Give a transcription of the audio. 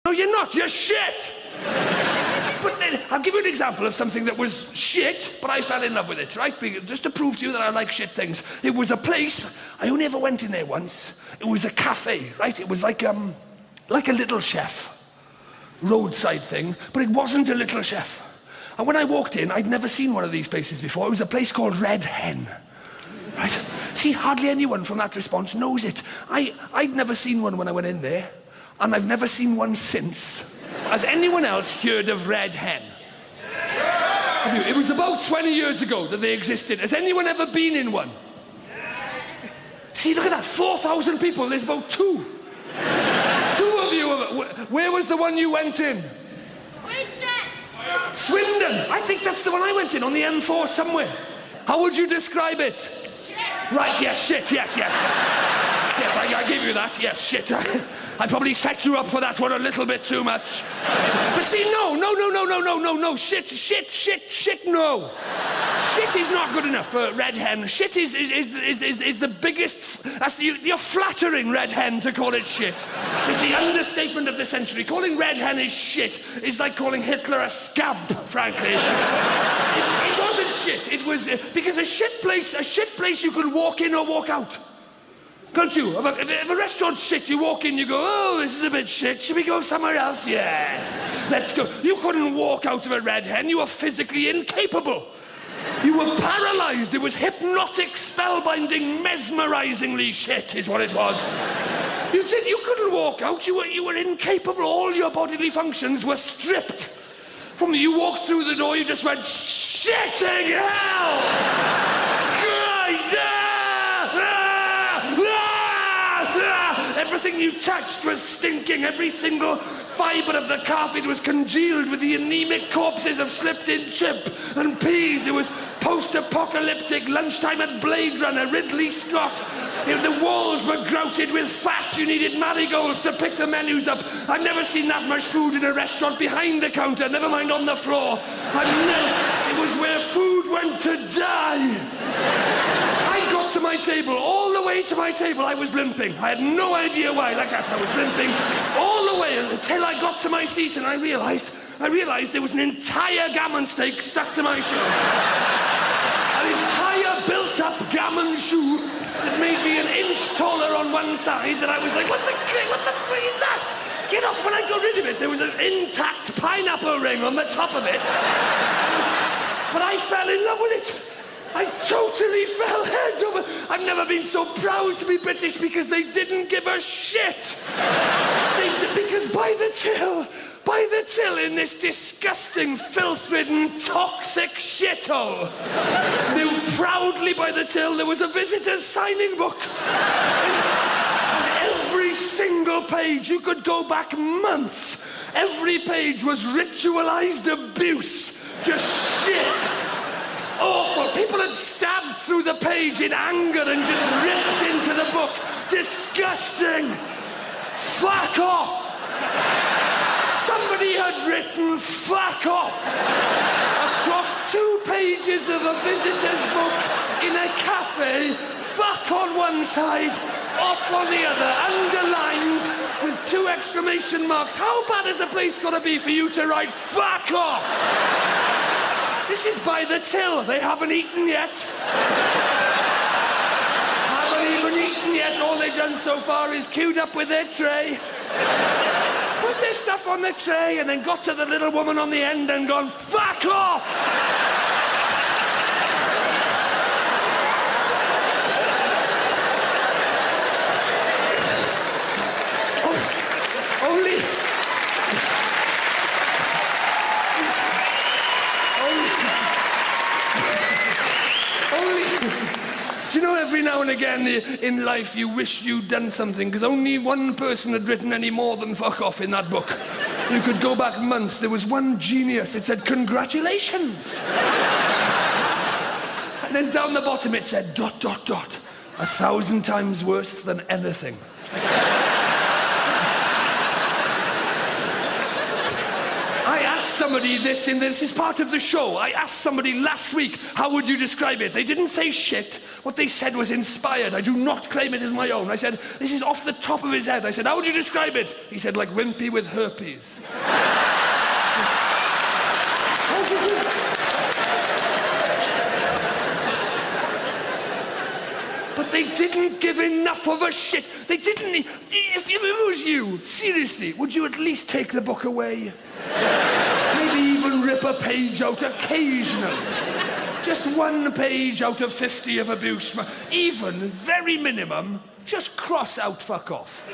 No, you're not. You're shit. But then, I'll give you an example of something that was shit, but I fell in love with it, right? Just to prove to you that I like shit things. It was a place, I only ever went in there once. It was a cafe, right? It was like a Little Chef. Roadside thing, but it wasn't a Little Chef. And when I walked in, I'd never seen one of these places before. It was a place called Red Hen. Right? See, hardly anyone from that response knows it. I'd never seen one when I went in there, and I've never seen one since. Has anyone else heard of Red Hen? Have you? It was about 20 years ago that they existed. Has anyone ever been in one? See, look at that, 4,000 people, there's about two. Two of you. Where was the one you went in? Swindon. I think that's the one I went in, on the M4 somewhere. How would you describe it? Shit. Right, yes, shit, yes. Yes, I give you that, yes, shit. I probably set you up for that one a little bit too much. But see, no, shit, no. Shit is not good enough for Red Hen. Shit is the biggest, you're flattering Red Hen to call it shit. It's the understatement of the century. Calling Red Hen is shit is like calling Hitler a scab, frankly. It wasn't shit, it was, because a shit place you could walk in or walk out. Can't you? If a restaurant's shit, you walk in, you go, oh, this is a bit shit. Should we go somewhere else? Yes. Let's go. You couldn't walk out of a Red Hen. You were physically incapable. You were paralyzed. It was hypnotic, spellbinding, mesmerizingly shit is what it was. You couldn't walk out. You were incapable. All your bodily functions were stripped. From you walked through the door, you just went, shitting hell! Christ! Everything you touched was stinking. Every single fibre of the carpet was congealed with the anemic corpses of slipped-in chip and peas. It was post-apocalyptic, lunchtime at Blade Runner, Ridley Scott. The walls were grouted with fat. You needed marigolds to pick the menus up. I've never seen that much food in a restaurant behind the counter, never mind on the floor. It was where food went to die. I got to my table, all the way to my table, I was limping. I had no idea why, like that, I was limping all the way until I got to my seat and I realized there was an entire gammon steak stuck to my shoe. An entire built-up gammon shoe that made me an inch taller on one side that I was like, what the fuck is that? Get up, when I got rid of it, there was an intact pineapple ring on the top of it. But I fell in love with it. I totally fell head over. I've never been so proud to be British because they didn't give a shit. Because by the till in this disgusting, filth-ridden, toxic shithole, proudly by the till, there was a visitor's signing book. And every single page, you could go back months, every page was ritualized abuse. Just shit. Awful. People had stabbed through the page in anger and just ripped into the book. Disgusting. Fuck off. Somebody had written fuck off across 2 pages of a visitor's book in a cafe. Fuck on one side, off on the other, underlined with 2 exclamation marks. How bad has a place got to be for you to write fuck off? This is by the till. They haven't eaten yet. Haven't even eaten yet. All they've done so far is queued up with their tray. Put their stuff on the tray and then got to the little woman on the end and gone, fuck off! Do you know, every now and again in life you wish you'd done something because only one person had written any more than fuck off in that book. You could go back months. There was one genius. It said, congratulations. And then down the bottom it said, ... 1,000 times worse than anything. I asked somebody this is part of the show. I asked somebody last week, how would you describe it? They didn't say shit. What they said was inspired. I do not claim it as my own. I said, this is off the top of his head. I said, how would you describe it? He said, like Wimpy with herpes. How'd you do that? But they didn't give enough of a shit. They didn't. If it was you, seriously, would you at least take the book away? Maybe even rip a page out occasionally. Just one page out of 50 of abuse. Even, very minimum, just cross out fuck off.